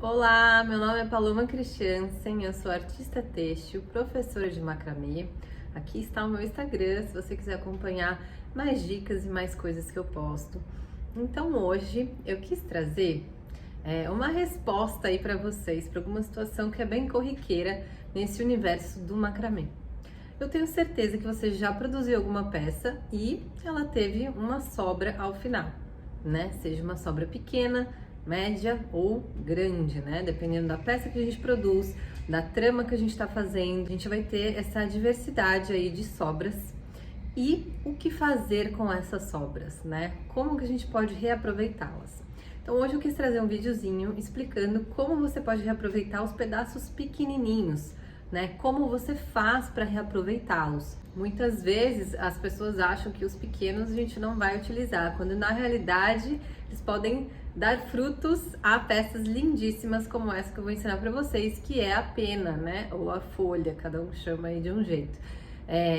Olá, meu nome é Paloma Christiansen, eu sou artista têxtil, professora de macramê. Aqui está o meu Instagram, se você quiser acompanhar mais dicas e mais coisas que eu posto. Então hoje eu quis trazer uma resposta aí para vocês, para alguma situação que é bem corriqueira nesse universo do macramê. Eu tenho certeza que você já produziu alguma peça e ela teve uma sobra ao final, né? Seja uma sobra pequena, média ou grande, né? Dependendo da peça que a gente produz, da trama que a gente está fazendo, a gente vai ter essa diversidade aí de sobras. E o que fazer com essas sobras, né? Como que a gente pode reaproveitá-las? Então hoje eu quis trazer um videozinho explicando como você pode reaproveitar os pedaços pequenininhos, né? Como você faz para reaproveitá-los? Muitas vezes as pessoas acham que os pequenos a gente não vai utilizar, quando na realidade eles podem dar frutos a peças lindíssimas como essa que eu vou ensinar para vocês, que é a pena, né? Ou a folha, cada um chama aí de um jeito.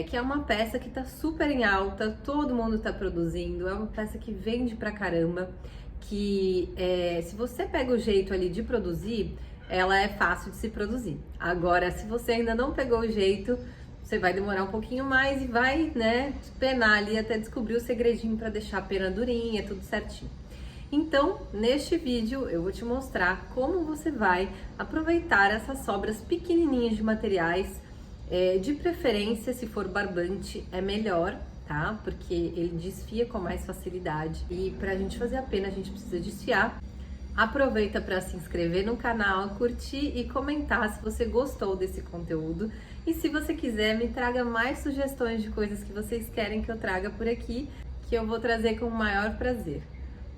Que é uma peça que tá super em alta, todo mundo tá produzindo, é uma peça que vende pra caramba, que se você pega o jeito ali de produzir, ela é fácil de se produzir. Agora, se você ainda não pegou o jeito, você vai demorar um pouquinho mais e vai, né, penar ali até descobrir o segredinho para deixar a pena durinha, tudo certinho. Então, neste vídeo eu vou te mostrar como você vai aproveitar essas sobras pequenininhas de materiais, de preferência, se for barbante, é melhor, tá? Porque ele desfia com mais facilidade e pra gente fazer a pena a gente precisa desfiar. Aproveita para se inscrever no canal, curtir e comentar se você gostou desse conteúdo. E se você quiser, me traga mais sugestões de coisas que vocês querem que eu traga por aqui, que eu vou trazer com o maior prazer.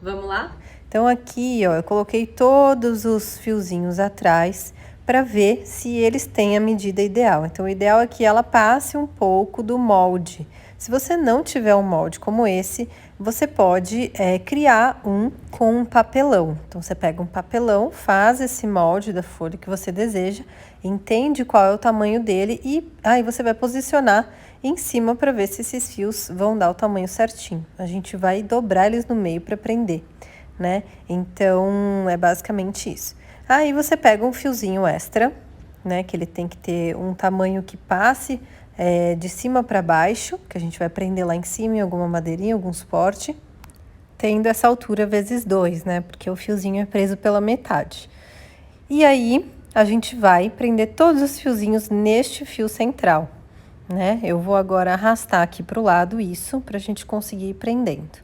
Vamos lá? Então aqui, ó, eu coloquei todos os fiozinhos atrás para ver se eles têm a medida ideal. Então o ideal é que ela passe um pouco do molde. Se você não tiver um molde como esse, você pode criar um com um papelão. Então você pega um papelão, faz esse molde da folha que você deseja, entende qual é o tamanho dele e aí você vai posicionar em cima para ver se esses fios vão dar o tamanho certinho. A gente vai dobrar eles no meio para prender, né? Então é basicamente isso. Aí você pega um fiozinho extra, né? Que ele tem que ter um tamanho que passe de cima para baixo, que a gente vai prender lá em cima em alguma madeirinha, algum suporte, tendo essa altura vezes 2, né? Porque o fiozinho é preso pela metade. E aí a gente vai prender todos os fiozinhos neste fio central, né? Eu vou agora arrastar aqui pro lado isso, pra gente conseguir ir prendendo.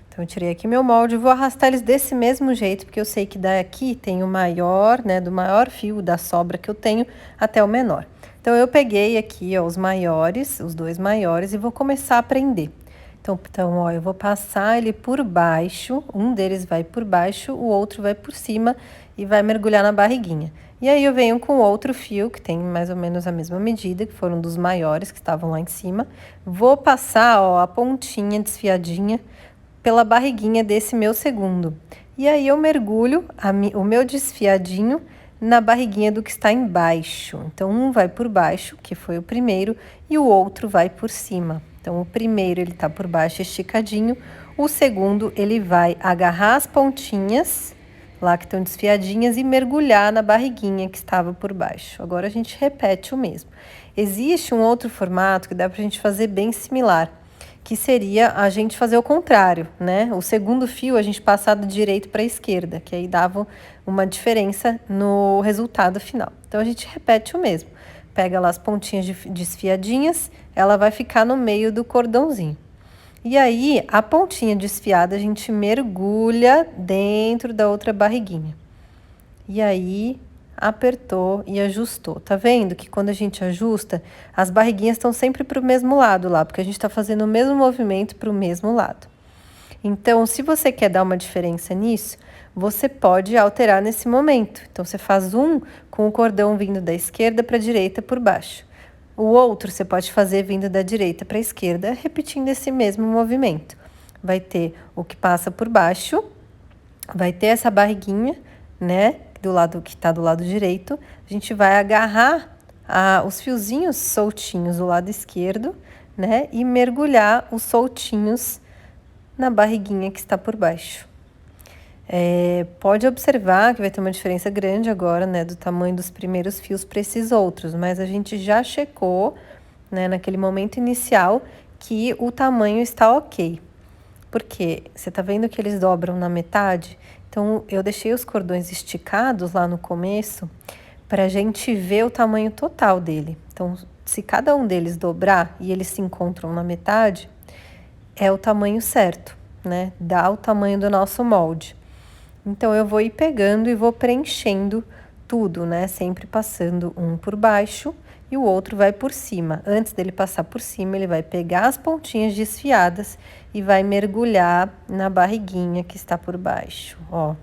Então, eu tirei aqui meu molde e vou arrastar eles desse mesmo jeito, porque eu sei que daqui tem o maior, né, do maior fio da sobra que eu tenho até o menor. Então, eu peguei aqui, ó, os maiores, os dois maiores, e vou começar a prender. Então, ó, eu vou passar ele por baixo, um deles vai por baixo, o outro vai por cima e vai mergulhar na barriguinha. E aí eu venho com outro fio, que tem mais ou menos a mesma medida, que foram dos maiores que estavam lá em cima. Vou passar, ó, a pontinha desfiadinha pela barriguinha desse meu segundo. E aí eu mergulho o meu desfiadinho na barriguinha do que está embaixo. Então, um vai por baixo, que foi o primeiro, e o outro vai por cima. Então, o primeiro ele tá por baixo esticadinho, o segundo ele vai agarrar as pontinhas lá que estão desfiadinhas e mergulhar na barriguinha que estava por baixo. Agora a gente repete o mesmo. Existe um outro formato que dá pra gente fazer bem similar, que seria a gente fazer o contrário, né? O segundo fio a gente passar do direito para a esquerda, que aí dava uma diferença no resultado final. Então a gente repete o mesmo. Pega lá as pontinhas desfiadinhas, ela vai ficar no meio do cordãozinho. E aí, a pontinha desfiada a gente mergulha dentro da outra barriguinha. E aí, apertou e ajustou. Tá vendo que quando a gente ajusta, as barriguinhas estão sempre para o mesmo lado lá, porque a gente está fazendo o mesmo movimento para o mesmo lado. Então, se você quer dar uma diferença nisso, você pode alterar nesse momento. Então, você faz um com o cordão vindo da esquerda para a direita por baixo. O outro você pode fazer vindo da direita para a esquerda, repetindo esse mesmo movimento. Vai ter o que passa por baixo, vai ter essa barriguinha, né, do lado que está do lado direito. A gente vai agarrar os fiozinhos soltinhos do lado esquerdo, né, e mergulhar os soltinhos na barriguinha que está por baixo. Pode observar que vai ter uma diferença grande agora, né, do tamanho dos primeiros fios para esses outros, mas a gente já checou, né, naquele momento inicial que o tamanho está ok. Porque você tá vendo que eles dobram na metade? Então, eu deixei os cordões esticados lá no começo para a gente ver o tamanho total dele. Então, se cada um deles dobrar e eles se encontram na metade, é o tamanho certo, né? Dá o tamanho do nosso molde. Então, eu vou ir pegando e vou preenchendo tudo, né? Sempre passando um por baixo e o outro vai por cima. Antes dele passar por cima, ele vai pegar as pontinhas desfiadas e vai mergulhar na barriguinha que está por baixo, ó,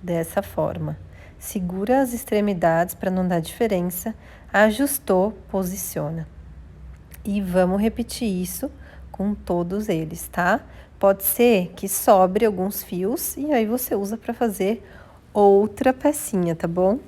dessa forma. Segura as extremidades para não dar diferença, ajustou, posiciona. E vamos repetir isso com todos eles, tá? Pode ser que sobre alguns fios e aí você usa para fazer outra pecinha, tá bom?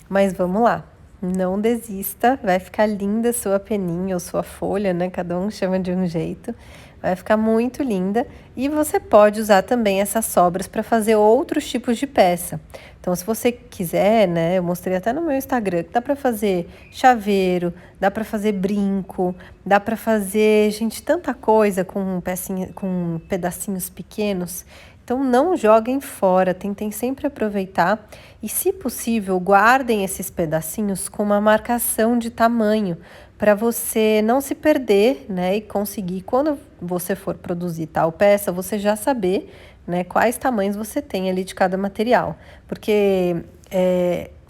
Mas vamos lá. Não desista, vai ficar linda a sua peninha ou sua folha, né? Cada um chama de um jeito. Vai ficar muito linda e você pode usar também essas sobras para fazer outros tipos de peça. Então, se você quiser, né, eu mostrei até no meu Instagram que dá para fazer chaveiro, dá para fazer brinco, dá para fazer, gente, tanta coisa com pecinha, com pedacinhos pequenos. Então, não joguem fora, tentem sempre aproveitar e, se possível, guardem esses pedacinhos com uma marcação de tamanho para você não se perder, né, e conseguir, quando você for produzir tal peça, você já saber, né, quais tamanhos você tem ali de cada material. Porque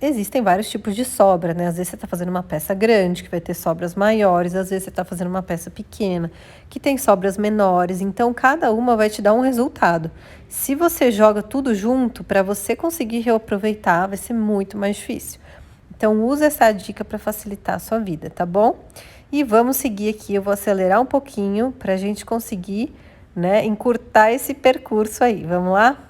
existem vários tipos de sobra, né? Às vezes você está fazendo uma peça grande, que vai ter sobras maiores, às vezes você está fazendo uma peça pequena, que tem sobras menores. Então, cada uma vai te dar um resultado. Se você joga tudo junto, para você conseguir reaproveitar, vai ser muito mais difícil. Então, use essa dica para facilitar a sua vida, tá bom? E vamos seguir aqui, eu vou acelerar um pouquinho para a gente conseguir, né, encurtar esse percurso aí. Vamos lá?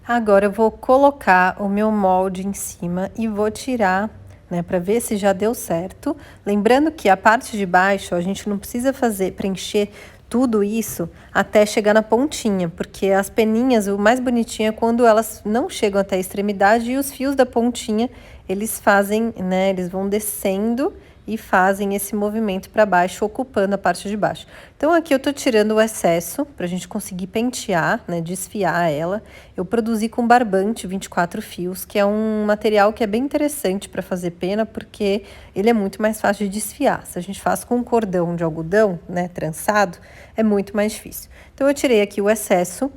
Agora eu vou colocar o meu molde em cima e vou tirar, né, para ver se já deu certo. Lembrando que a parte de baixo a gente não precisa preencher tudo isso até chegar na pontinha, porque as peninhas, o mais bonitinho é quando elas não chegam até a extremidade e os fios da pontinha, eles fazem, né, eles vão descendo e fazem esse movimento para baixo, ocupando a parte de baixo. Então, aqui eu tô tirando o excesso pra gente conseguir pentear, né, desfiar ela. Eu produzi com barbante 24 fios, que é um material que é bem interessante para fazer pena, porque ele é muito mais fácil de desfiar. Se a gente faz com um cordão de algodão, né, trançado, é muito mais difícil. Então, eu tirei aqui o excesso.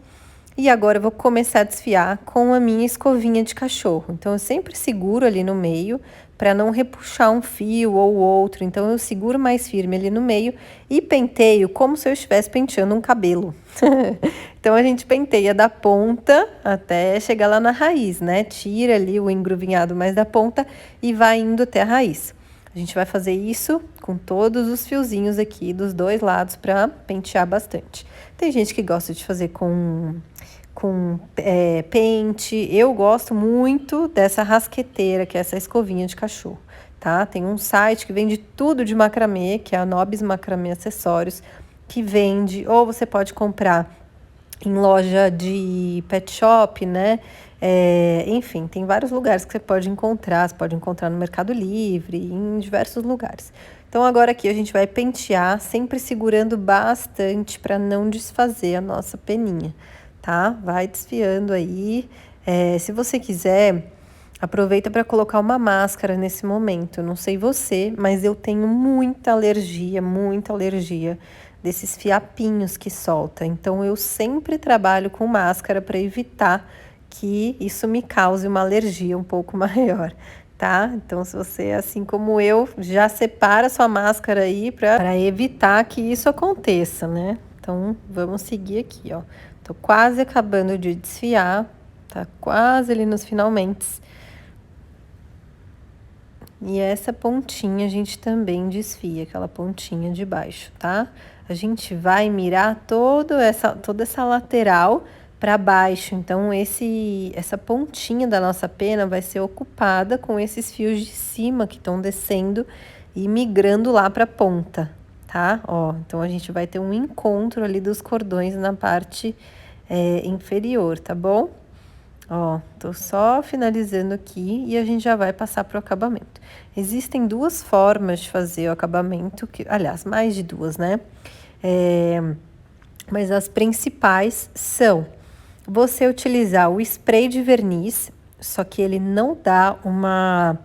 E agora eu vou começar a desfiar com a minha escovinha de cachorro. Então, eu sempre seguro ali no meio para não repuxar um fio ou outro. Então, eu seguro mais firme ali no meio e penteio como se eu estivesse penteando um cabelo. Então, a gente penteia da ponta até chegar lá na raiz, né? Tira ali o engruvinhado mais da ponta e vai indo até a raiz. A gente vai fazer isso com todos os fiozinhos aqui dos dois lados para pentear bastante. Tem gente que gosta de fazer com pente. Eu gosto muito dessa rasqueteira, que é essa escovinha de cachorro, tá? Tem um site que vende tudo de macramê, que é a Nobis Macramê Acessórios, que vende, ou você pode comprar em loja de pet shop, né? Enfim, tem vários lugares que você pode encontrar no Mercado Livre, em diversos lugares. Então, agora aqui a gente vai pentear, sempre segurando bastante para não desfazer a nossa peninha, tá? Vai desfiando aí. Se você quiser, aproveita para colocar uma máscara nesse momento. Não sei você, mas eu tenho muita alergia desses fiapinhos que solta. Então, eu sempre trabalho com máscara para evitar que isso me cause uma alergia um pouco maior, tá? Então, se você, assim como eu, já separa sua máscara aí para evitar que isso aconteça, né? Então, vamos seguir aqui, ó. Tô quase acabando de desfiar, tá quase ali nos finalmente. E essa pontinha a gente também desfia, aquela pontinha de baixo, tá? A gente vai mirar toda essa lateral para baixo. Então, essa pontinha da nossa pena vai ser ocupada com esses fios de cima que estão descendo e migrando lá para a ponta, tá? Ó, então a gente vai ter um encontro ali dos cordões na parte inferior, tá bom? Ó, tô só finalizando aqui e a gente já vai passar pro acabamento. Existem duas formas de fazer o acabamento, aliás, mais de duas, né? Mas as principais são você utilizar o spray de verniz, só que ele não dá uma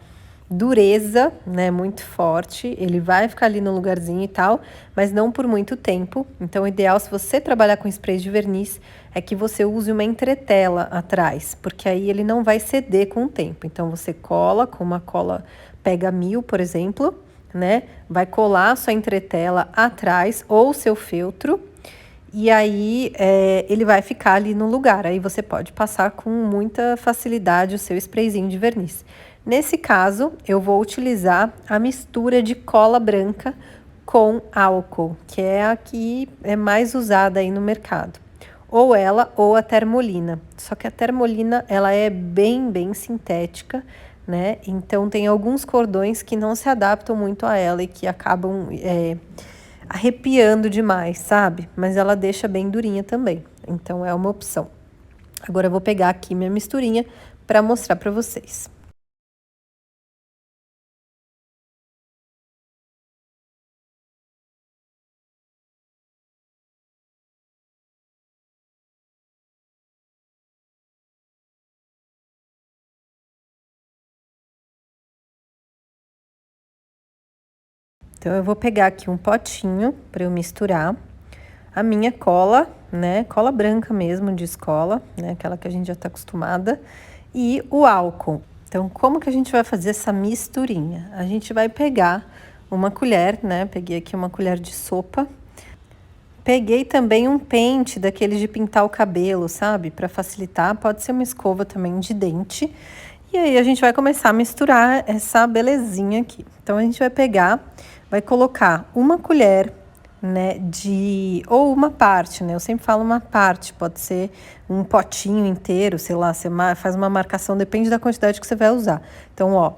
dureza, né, muito forte, ele vai ficar ali no lugarzinho e tal, mas não por muito tempo. Então, o ideal, se você trabalhar com spray de verniz, é que você use uma entretela atrás, porque aí ele não vai ceder com o tempo. Então, você cola com uma cola Pega Mil, por exemplo, né, vai colar a sua entretela atrás ou seu feltro, e aí ele vai ficar ali no lugar. Aí você pode passar com muita facilidade o seu sprayzinho de verniz. Nesse caso, eu vou utilizar a mistura de cola branca com álcool, que é a que é mais usada aí no mercado. Ou ela ou a termolina. Só que a termolina, ela é bem sintética, né? Então, tem alguns cordões que não se adaptam muito a ela e que acabam arrepiando demais, sabe? Mas ela deixa bem durinha também. Então, é uma opção. Agora, eu vou pegar aqui minha misturinha para mostrar para vocês. Então, eu vou pegar aqui um potinho para eu misturar a minha cola, né? Cola branca mesmo, de escola, né? Aquela que a gente já tá acostumada. E o álcool. Então, como que a gente vai fazer essa misturinha? A gente vai pegar uma colher, né? Peguei aqui uma colher de sopa. Peguei também um pente daqueles de pintar o cabelo, sabe? Para facilitar. Pode ser uma escova também de dente. E aí, a gente vai começar a misturar essa belezinha aqui. Então, a gente vai pegar, vai colocar uma colher, né, ou uma parte, né? Eu sempre falo uma parte, pode ser um potinho inteiro, sei lá, você faz uma marcação, depende da quantidade que você vai usar. Então, ó,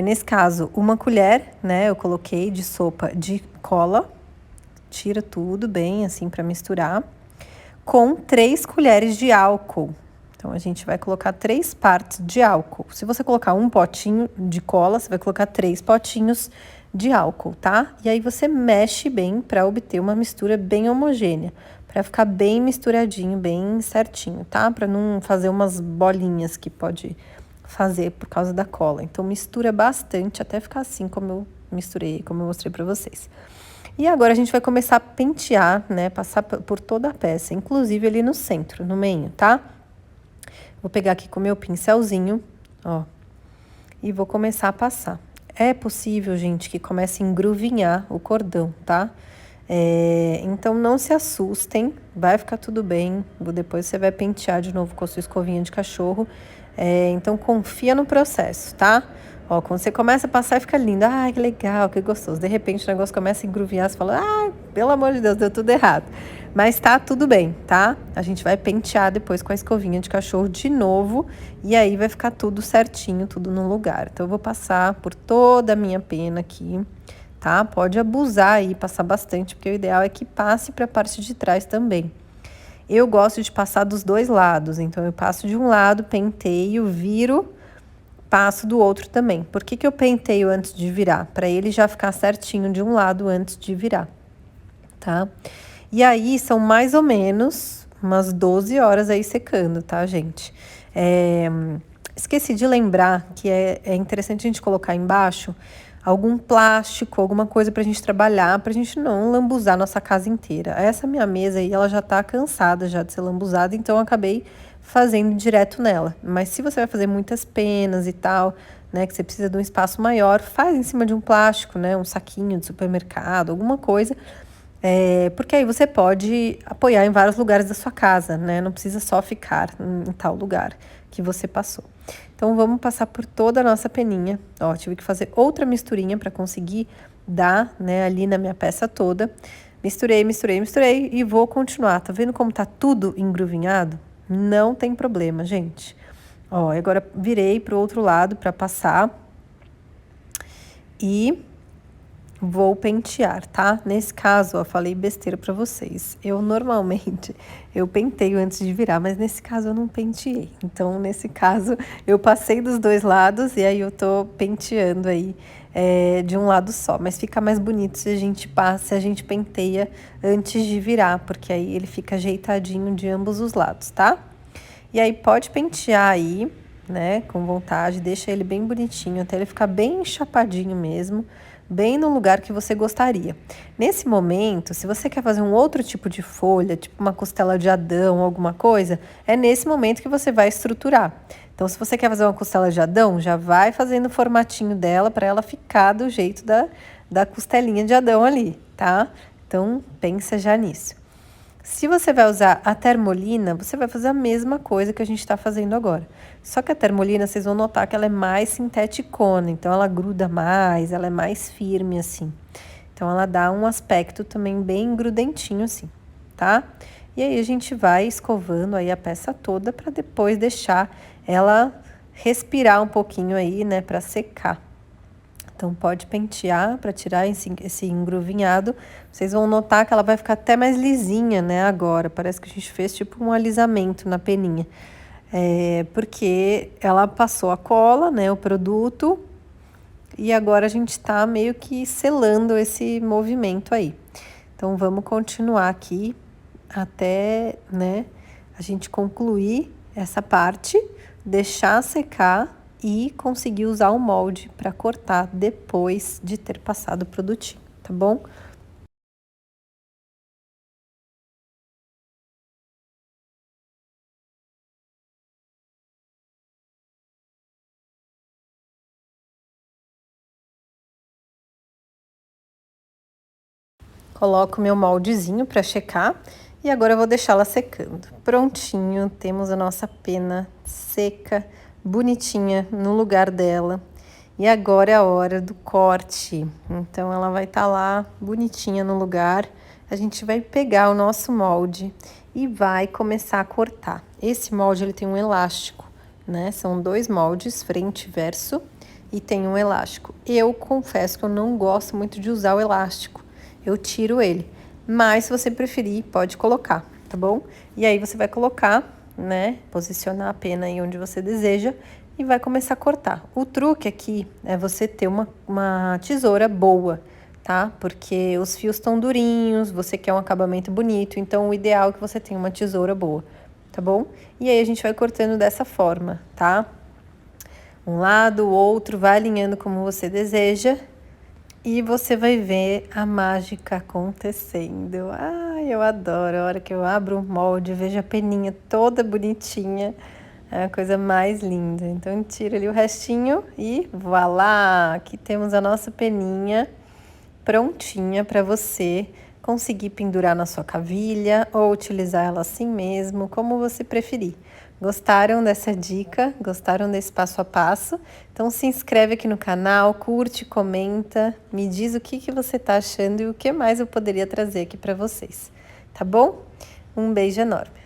nesse caso, uma colher, né, eu coloquei de sopa de cola, tira tudo bem, assim, para misturar, com 3 colheres de álcool. Então, a gente vai colocar 3 partes de álcool. Se você colocar um potinho de cola, você vai colocar 3 potinhos de álcool, tá? E aí você mexe bem para obter uma mistura bem homogênea, para ficar bem misturadinho, bem certinho, tá? Para não fazer umas bolinhas que pode fazer por causa da cola. Então, mistura bastante até ficar assim como eu misturei, como eu mostrei para vocês. E agora a gente vai começar a pentear, né? Passar por toda a peça, inclusive ali no centro, no meio, tá? Vou pegar aqui com o meu pincelzinho, ó, e vou começar a passar. É possível, gente, que comece a engruvinhar o cordão, tá? Então, não se assustem, vai ficar tudo bem. Depois você vai pentear de novo com a sua escovinha de cachorro. Então, confia no processo, tá? Ó, quando você começa a passar, fica lindo. Ai, que legal, que gostoso. De repente, o negócio começa a engruvinhar, você fala, ai, pelo amor de Deus, deu tudo errado. Mas tá tudo bem, tá? A gente vai pentear depois com a escovinha de cachorro de novo. E aí, vai ficar tudo certinho, tudo no lugar. Então, eu vou passar por toda a minha pena aqui, tá? Pode abusar aí, passar bastante, porque o ideal é que passe para a parte de trás também. Eu gosto de passar dos dois lados. Então, eu passo de um lado, penteio, viro, passo do outro também. Por que eu penteio antes de virar? Para ele já ficar certinho de um lado antes de virar, tá? E aí, são mais ou menos umas 12 horas aí secando, tá, gente? Esqueci de lembrar que é interessante a gente colocar embaixo algum plástico, alguma coisa pra gente trabalhar, pra gente não lambuzar nossa casa inteira. Essa minha mesa aí, ela já tá cansada já de ser lambuzada, então eu acabei fazendo direto nela. Mas se você vai fazer muitas penas e tal, né, que você precisa de um espaço maior, faz em cima de um plástico, né, um saquinho de supermercado, alguma coisa, porque aí você pode apoiar em vários lugares da sua casa, né, não precisa só ficar em tal lugar que você passou. Então, vamos passar por toda a nossa peninha. Ó, tive que fazer outra misturinha para conseguir dar, né, ali na minha peça toda. Misturei, misturei, misturei e vou continuar. Tá vendo como tá tudo engruvinhado? Não tem problema, gente. Ó, agora virei pro outro lado para passar e vou pentear, tá? Nesse caso, ó, falei besteira pra vocês. Eu normalmente, eu penteio antes de virar, mas nesse caso eu não penteei. Então, nesse caso, eu passei dos dois lados e aí eu tô penteando aí de um lado só. Mas fica mais bonito se a gente passa, se a gente penteia antes de virar, porque aí ele fica ajeitadinho de ambos os lados, tá? E aí pode pentear aí, né, com vontade, deixa ele bem bonitinho, até ele ficar bem chapadinho mesmo, bem no lugar que você gostaria. Nesse momento, se você quer fazer um outro tipo de folha, tipo uma costela de Adão, alguma coisa, é nesse momento que você vai estruturar. Então, se você quer fazer uma costela de Adão, já vai fazendo o formatinho dela para ela ficar do jeito da costelinha de Adão ali, tá? Então, pensa já nisso. Se você vai usar a termolina, você vai fazer a mesma coisa que a gente está fazendo agora. Só que a termolina, vocês vão notar que ela é mais sinteticona, então ela gruda mais, ela é mais firme assim. Então ela dá um aspecto também bem grudentinho assim, tá? E aí a gente vai escovando aí a peça toda para depois deixar ela respirar um pouquinho aí, né, para secar. Então, pode pentear para tirar esse engruvinhado. Vocês vão notar que ela vai ficar até mais lisinha, né, agora. Parece que a gente fez tipo um alisamento na peninha. Porque ela passou a cola, né, o produto. E agora a gente tá meio que selando esse movimento aí. Então, vamos continuar aqui até, né, a gente concluir essa parte, deixar secar e conseguir usar o molde para cortar depois de ter passado o produtinho, tá bom? Coloco meu moldezinho para checar e agora eu vou deixá-la secando. Prontinho, temos a nossa pena seca, bonitinha no lugar dela. E agora é a hora do corte. Então ela vai estar lá bonitinha no lugar. A gente vai pegar o nosso molde e vai começar a cortar. Esse molde ele tem um elástico, né? São dois moldes, frente e verso, e tem um elástico. Eu confesso que eu não gosto muito de usar o elástico. Eu tiro ele. Mas se você preferir, pode colocar, tá bom? E aí você vai colocar, né? Posicionar a pena aí onde você deseja e vai começar a cortar. O truque aqui é você ter uma tesoura boa, tá? Porque os fios estão durinhos, você quer um acabamento bonito, então o ideal é que você tenha uma tesoura boa, tá bom? E aí a gente vai cortando dessa forma, tá? Um lado, o outro, vai alinhando como você deseja. E você vai ver a mágica acontecendo. Ai, eu adoro. A hora que eu abro o molde, vejo a peninha toda bonitinha. É a coisa mais linda. Então, tira ali o restinho e voilá! Aqui temos a nossa peninha prontinha para você conseguir pendurar na sua cavilha ou utilizar ela assim mesmo, como você preferir. Gostaram dessa dica? Gostaram desse passo a passo? Então se inscreve aqui no canal, curte, comenta, me diz o que você tá achando e o que mais eu poderia trazer aqui para vocês, tá bom? Um beijo enorme!